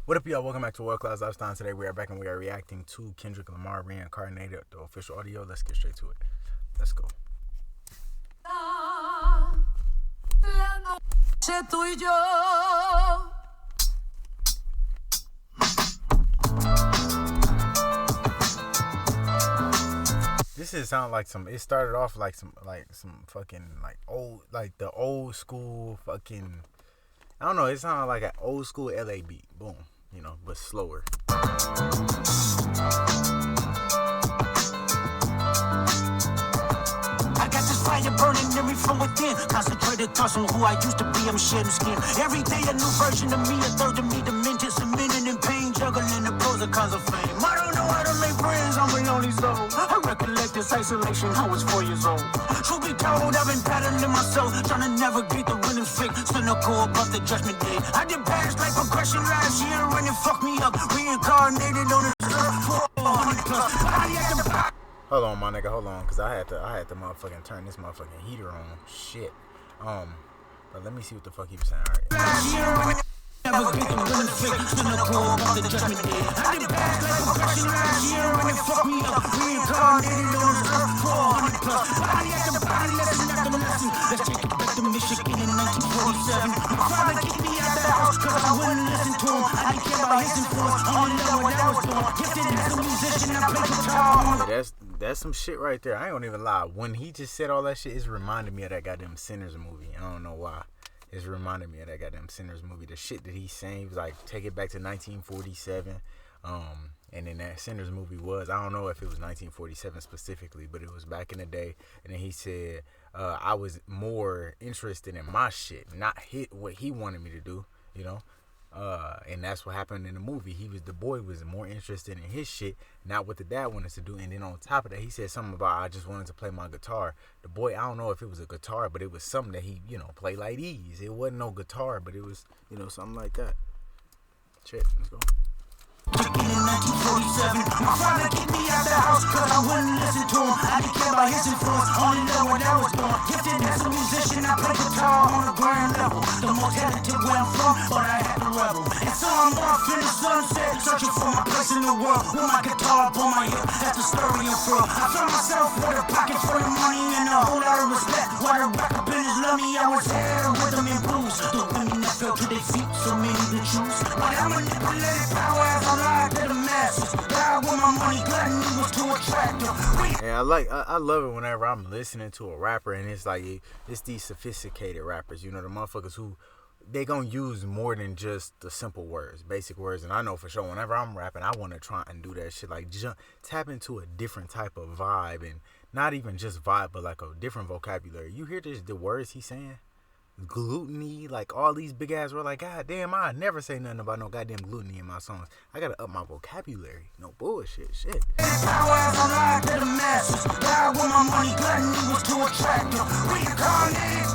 What up, y'all? Welcome back to World Class Lifestyle. Today we are back and we are reacting to Kendrick Lamar, Reincarnated, the official audio. Let's get straight to it. Let's go. This is sound like some. It started off like some fucking old, like the old school fucking. I don't know. It sounded like an old school LA beat. Boom. You know, but slower. I got this fire burning in me from within. Concentrated thoughts on who I used to be. I'm shedding skin. Every day a new version of me, a third of me, demented, cemented in pain, juggling the pros and cons of fame. I don't know how to make friends. I'm a lonely soul. I recollect this isolation. I was 4 years old. Truth be told, I've been battling myself, trying to navigate the winning fake, cynical about the judgment day. I did past like progression last year when it fucked me up. Reincarnated on the surf. Hold on, my nigga, hold on, cause I had to motherfucking turn this motherfucking heater on. Shit. But let me see what the fuck he was saying. Alright. Navigate the winning fake, cynical about the judgment day. I did past like progression last year when it fucked me up. Reincarnated on the surf. 400 plus. Body after body, lesson after lesson. Let's take it back to Michigan in 1947. My father kicked me out the house cause I wouldn't listen to him. I didn't care about his influence. Only love when I was born. Gifted as a musician, I play guitar. That's some shit right there. I ain't gonna even lie. When he just said all that shit, it's reminded me of that goddamn Sinners movie. I don't know why. It's reminded me of that goddamn Sinners movie. The shit that he's saying, he was like, take it back to 1947. And then that Sinners movie was, I don't know if it was 1947 specifically, but it was back in the day. And then he said, I was more interested in my shit, not hit what he wanted me to do, you know. And that's what happened in the movie. The boy was more interested in his shit, not what the dad wanted to do. And then on top of that, he said something about, I just wanted to play my guitar. The boy, I don't know if it was a guitar, but it was something that he, you know, played like these. It wasn't no guitar, but it was, you know, something like that. Shit, let's go. In 1947, my father kicked me out the house cause I wouldn't listen to him. I didn't care about his influence, only love when I was born. Gifted as a musician, I play guitar on the ground level. The most talented where I'm from, but I had to rebel. And so I'm off in the sunset, searching for my place in the world. With my guitar up on my hip, that's the story I'm from. I found myself with a pocket full of money and a whole lot of respect. While the rock business love me, I was there with them in blues. The women that fell to their feet, so many to choose. But I manipulated power as I lied to the masses. God with my money, gluttony was too attractive. Yeah, I love it whenever I'm listening to a rapper and it's like, it's these sophisticated rappers, you know, the motherfuckers who, they gonna use more than just the simple words, basic words. And I know for sure whenever I'm rapping, I want to try and do that shit, like tap into a different type of vibe, and not even just vibe, but like a different vocabulary. You hear the words he's saying? Gluttony, like all these big ass words, like, god damn, I never say nothing about no goddamn gluttony in my songs. I gotta up my vocabulary. No bullshit, shit. Power as I lied to the masses. God with my money, gluttony was too attractive. Reincarnated.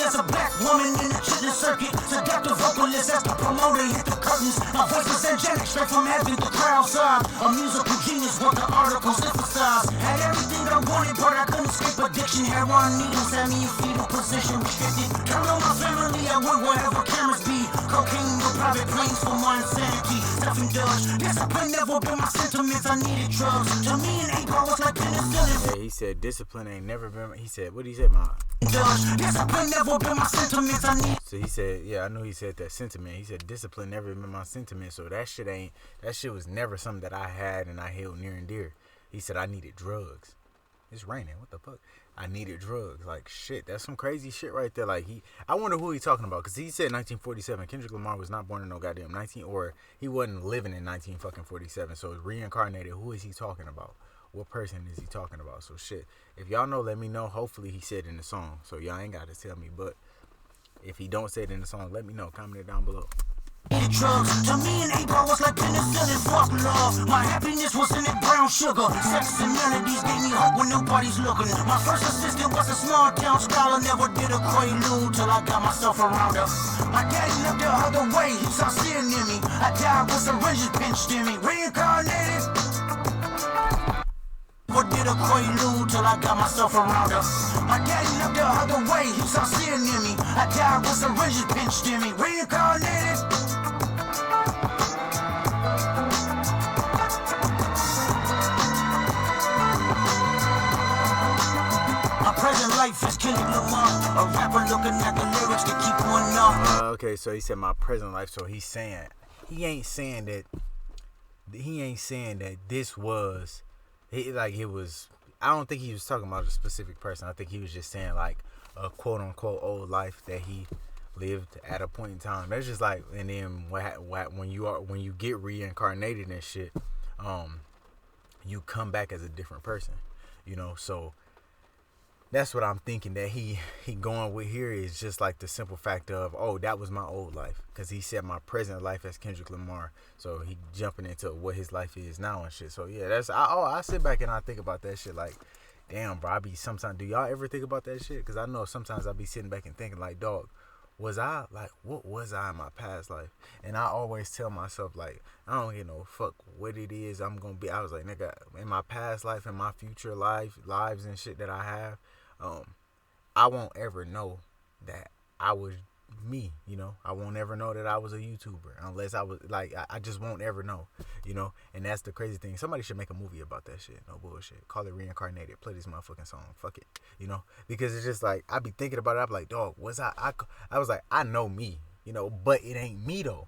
As a black woman in the chillin' circuit, seductive vocalist as the promoter hit the curtains. My voice is angelic, straight from heaven, the crowd side. A musical genius, what the articles emphasize. Had everything I wanted, but I couldn't escape addiction. Heroin needles had me in fetal position, restricted. Count on my family, I went wherever cameras be. Cocaine or private planes for my insanity. Self-indulged, discipline never been my sentiments. I needed drugs. To me, an 8 ball was like penicillin. Yeah, he said discipline ain't never been. He said, what did he say, ma? Discipline never been my sentiments. I need. So he said, yeah, I knew he said that sentiment. He said discipline never been my sentiment. So that shit was never something that I had and I held near and dear. He said I needed drugs. It's raining. What the fuck? I needed drugs. Like, shit, that's some crazy shit right there. Like, I wonder who he's talking about, because he said 1947. Kendrick Lamar was not born in no goddamn or he wasn't living in 1947. So it's Reincarnated. Who is he talking about? What person is he talking about? So shit, if y'all know, let me know. Hopefully he said in the song, so y'all ain't got to tell me. But if he don't say it in the song, let me know. Comment it down below. Drugs. To me, an 8 ball was like penicillin. Fuck love. My happiness was in that brown sugar. Sex and melodies gave me hope when nobody's looking. My first assistant was a small town scholar. Never did a quaalude till I got myself around her. My daddy looked the other way. He saw sin in me. I died with syringes pinched in me. Reincarnated. hit a quaalude till I got myself around her. My daddy looked the other way, he saw sin in me. I died with some ridges pinched in me. Reincarnated. My present life is Kendrick Lamar, a rapper looking at the lyrics to keep one up. Okay, so he said my present life. So he's saying he ain't saying that this was it was. I don't think he was talking about a specific person. I think he was just saying like a quote unquote old life that he lived at a point in time. That's just like, and then when you get reincarnated and shit, you come back as a different person, you know. So that's what I'm thinking that he going with here is just like the simple fact of, oh, that was my old life, because he said my present life as Kendrick Lamar, so he jumping into what his life is now and shit. So yeah, that's I sit back and I think about that shit like, damn, bro. I be sometimes, do y'all ever think about that shit? Because I know sometimes I be sitting back and thinking like, dog, what was I in my past life? And I always tell myself like, I don't give no fuck what it is I'm gonna be. I was like, nigga, in my past life and my future lives and shit that I have, I won't ever know that I was me, you know. I won't ever know that I was a YouTuber unless I was like, I just won't ever know, you know. And that's the crazy thing. Somebody should make a movie about that shit. No bullshit. Call it Reincarnated. Play this motherfucking song. Fuck it, you know. Because it's just like, I be thinking about it. I'm like, dog, was I was like, I know me, you know, but it ain't me though.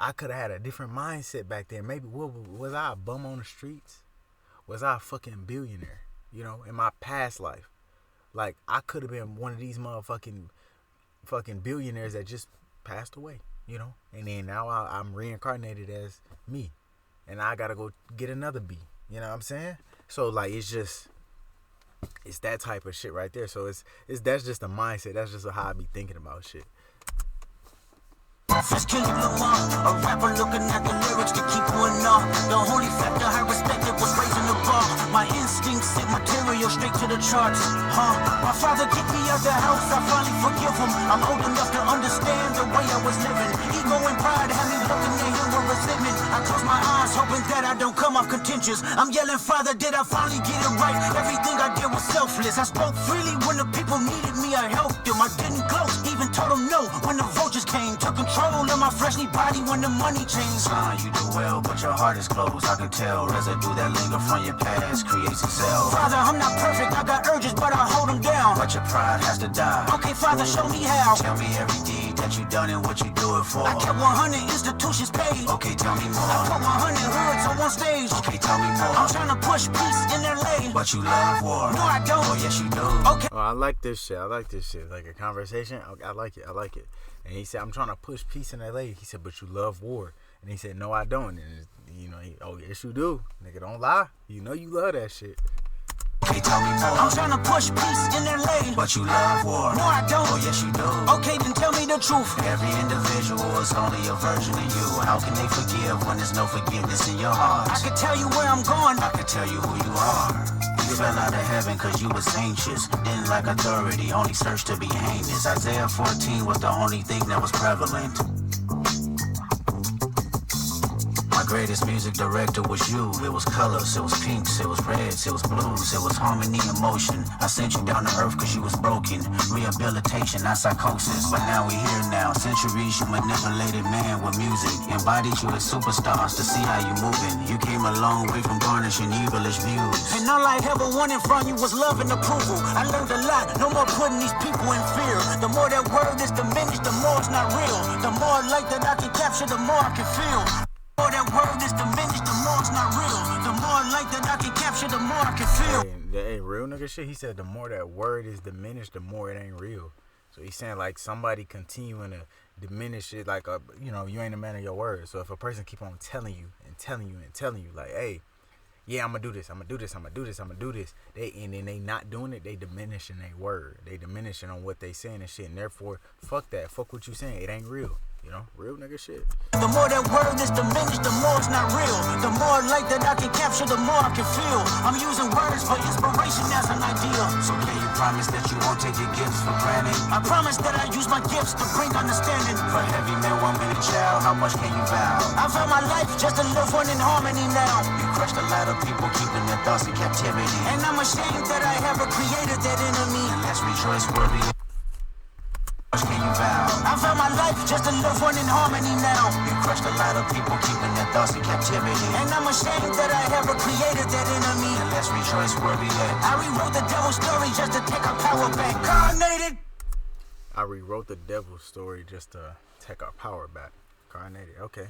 I could have had a different mindset back then. Maybe was I a bum on the streets? Was I a fucking billionaire? You know, in my past life, like I could have been one of these fucking billionaires that just passed away, you know. And then now I'm reincarnated as me, and I gotta go get another B. You know what I'm saying? So like, it's that type of shit right there. So that's just a mindset. That's just how I be thinking about shit. It's Kendrick Lamar, a rapper looking at the lyrics to keep one up. The only factor I respected was raising the bar. My instincts sent material straight to the charts. My father kicked me out the house, I finally forgive him. I'm old enough to understand the way I was living. Ego and pride had me looking at him with resentment. I close my eyes hoping that I don't come off contentious. I'm yelling, Father, did I finally get it right? Everything I did was selfless. I spoke freely when the people needed me, I helped them. I didn't close, even told them no when the vultures came. Took control of my fleshly body when the money changed. Son, you do well, but your heart is closed. I can tell residue that linger from your past creates itself. Father, I'm not perfect. I got urges, but I hold them down. But your pride has to die. Okay, Father, show me how. Tell me every deed that you done and what you do it for. I kept 100 institutions paid. Okay, tell me more. I put 100 hoods on one stage. Okay, tell me more. I'm trying to push peace in LA. But you love war. No, I don't. Oh, yes, you do. Okay. Oh, I like this shit. Like a conversation. I like it. And he said, I'm trying to push peace in LA. He said, but you love war. And he said, no, I don't. And, you know, oh, yes, you do. Nigga, don't lie. You know you love that shit. Okay, tell me more. I'm trying to push peace in LA. But you love war. No, I don't. Oh, yes, you do. Okay, then tell me the truth. Every individual is only a version of you. How can they forgive when there's no forgiveness in your heart? I can tell you where I'm going. I can tell you who you are. You fell out of heaven cause you was anxious. Didn't like authority, only searched to be heinous. Isaiah 14 was the only thing that was prevalent. My greatest music director was you. It was colors, it was pinks, it was reds, it was blues, it was harmony and motion. I sent you down to earth cause you was broken. Rehabilitation, not psychosis. But now we here now. Centuries you manipulated man with music. Embodied you as superstars to see how you moving. You came a long way from garnishing evilish views. And all I ever wanted from you was love and approval. I learned a lot, no more putting these people in fear. The more that word is diminished, the more it's not real. The more light that I can capture, the more I can feel. The more that word is diminished, the more it's not real. The more light that I can capture, the more I can feel. That ain't real nigga shit. He said the more that word is diminished, the more it ain't real. So he's saying like somebody continuing to diminish it, like you know, you ain't a man of your word. So if a person keep on telling you like, hey, yeah, I'm gonna do this, and then they not doing it, they diminishing their word. They diminishing on what they saying and shit. And therefore, fuck that. Fuck what you saying. It ain't real. You know, real nigga shit. The more that word is diminished, the more it's not real. The more light that I can capture, the more I can feel. I'm using words for inspiration as an ideal. So can you promise that you won't take your gifts for granted? I promise that I use my gifts to bring understanding. For heavy man, 1 minute child, how much can you vow? I found my life just to live one in harmony now. You crushed a lot of people, keeping their thoughts in captivity. And I'm ashamed that I ever created that enemy. And let's rejoice worthy. Can you vow? I found my life just to live one in harmony now. You crushed a lot of people, keeping their thoughts in captivity. And I'm ashamed that I ever created that enemy. And let's rejoice where we at. I rewrote the devil's story just to take our power back. Reincarnated. I rewrote the devil's story just to take our power back. Reincarnated. Okay.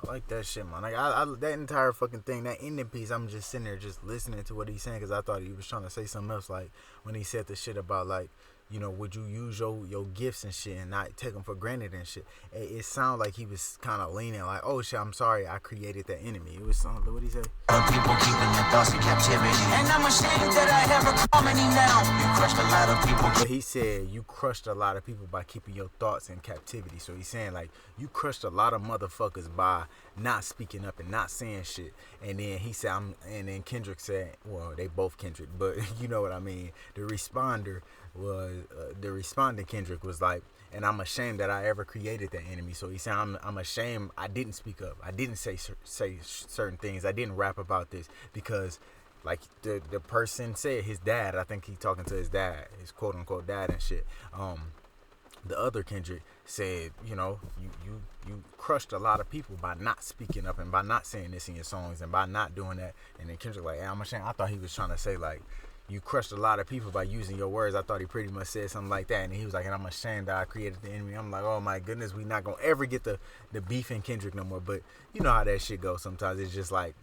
I like that shit, man. Like I that entire fucking thing, that ending piece, I'm just sitting there just listening to what he's saying because I thought he was trying to say something else. Like when he said the shit about like, you know, would you use your gifts and shit and not take them for granted and shit? It sounded like he was kind of leaning like, oh shit, I'm sorry, I created that enemy. It was something, what he say? People keeping their thoughts in captivity. And I'm ashamed that I have a harmony now. You crushed a lot of people. But he said you crushed a lot of people by keeping your thoughts in captivity. So he's saying like you crushed a lot of motherfuckers by not speaking up and not saying shit. And then he said, and then Kendrick said, well, they both Kendrick, but you know what I mean. The responding Kendrick was like, and I'm ashamed that I ever created that enemy. So he said, I'm ashamed I didn't speak up. I didn't say certain things. I didn't rap about this because, like the person said, his dad. I think he talking to his dad, his quote unquote dad and shit. The other Kendrick said, you know, you crushed a lot of people by not speaking up and by not saying this in your songs and by not doing that. And then Kendrick like, hey, I'm ashamed. I thought he was trying to say like, you crushed a lot of people by using your words. I thought he pretty much said something like that. And he was like, and I'm ashamed that I created the enemy. I'm like, oh my goodness, we not going to ever get the beef in Kendrick no more. But you know how that shit goes sometimes. It's just like,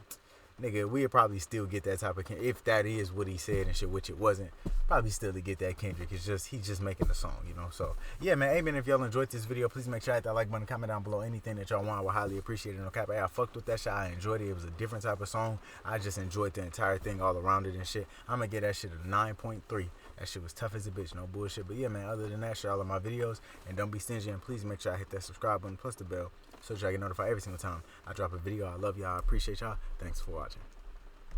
nigga, we'll probably still get that type of Kendrick. If that is what he said and shit, which it wasn't, probably still to get that Kendrick. It's just, he's just making a song, you know? So, yeah, man. Hey, man, if y'all enjoyed this video, please make sure you hit that like button, comment down below anything that y'all want. I would highly appreciate it. No cap. Hey, I fucked with that shit. I enjoyed it. It was a different type of song. I just enjoyed the entire thing all around it and shit. I'm going to give that shit a 9.3. That shit was tough as a bitch. No bullshit. But, yeah, man, other than that, share all of my videos. And don't be stingy. And please make sure I hit that subscribe button plus the bell so that y'all get notified every single time I drop a video. I love y'all. I appreciate y'all. Thanks for watching.